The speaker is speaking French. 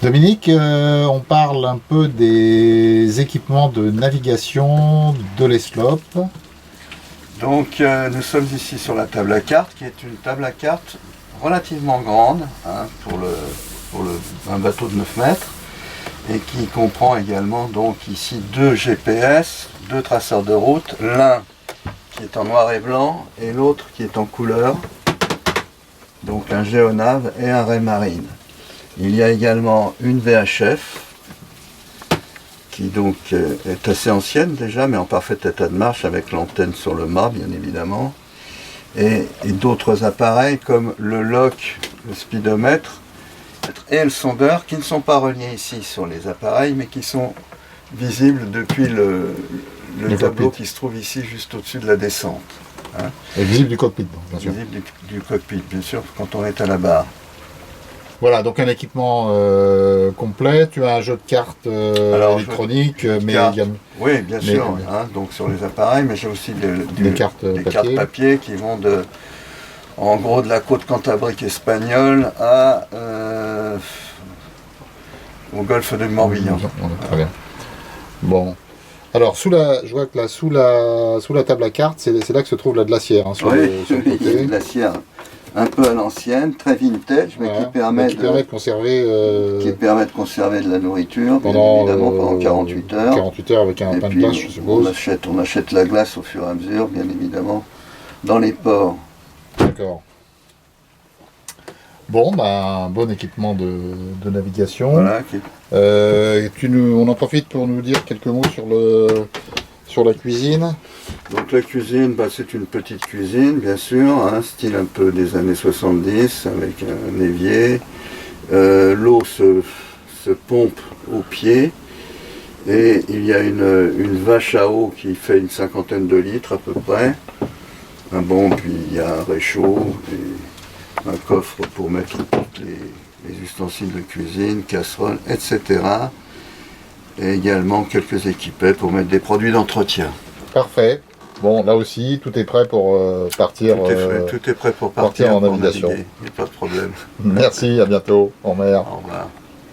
Dominique, on parle un peu des équipements de navigation de l'Eslope. Donc nous sommes ici sur la table à cartes, qui est une table à cartes relativement grande pour un bateau de 9 mètres, et qui comprend également donc ici deux GPS, deux traceurs de route, l'un qui est en noir et blanc et l'autre qui est en couleur, donc un Géonav et un Raymarine. Il y a également une VHF qui donc est assez ancienne déjà, mais en parfait état de marche avec l'antenne sur le mât bien évidemment, et d'autres appareils comme le lock, le speedomètre et le sondeur qui ne sont pas reliés ici sur les appareils mais qui sont visibles depuis le tableau qui se trouve ici juste au-dessus de la descente. Hein. Et visible du cockpit, bien sûr. Visible du cockpit, bien sûr, quand on est à la barre. Voilà, donc un équipement complet. Tu as un jeu de cartes électronique, mais également. Oui, bien sûr, hein, donc sur les appareils, mais j'ai aussi des cartes papier qui vont en gros de la côte cantabrique espagnole au golfe du Morbihan. Très bien. Bon. Alors, je vois que là, sous la table à cartes, c'est là que se trouve la glacière. Hein, sur le côté. Une glacière un peu à l'ancienne, très vintage, mais qui permet de conserver de la nourriture, évidemment, pendant 48 heures. 48 heures avec un pain de glace, je suppose. On achète la glace au fur et à mesure, bien évidemment, dans les ports. D'accord. Bon, un bon équipement de navigation. Voilà. On en profite pour nous dire quelques mots sur la cuisine. Donc la cuisine, c'est une petite cuisine, bien sûr, hein, style un peu des années 70, avec un évier. L'eau se pompe au pied, et il y a une vache à eau qui fait une 50aine de litres à peu près. Puis il y a un réchaud, et un coffre pour mettre tous les ustensiles de cuisine, casseroles, etc. Et également quelques équipets pour mettre des produits d'entretien. Parfait. Bon, là aussi, tout est prêt pour partir. Tout est prêt pour partir en navigation. Il n'y a pas de problème. Merci, à bientôt en mer. Au revoir.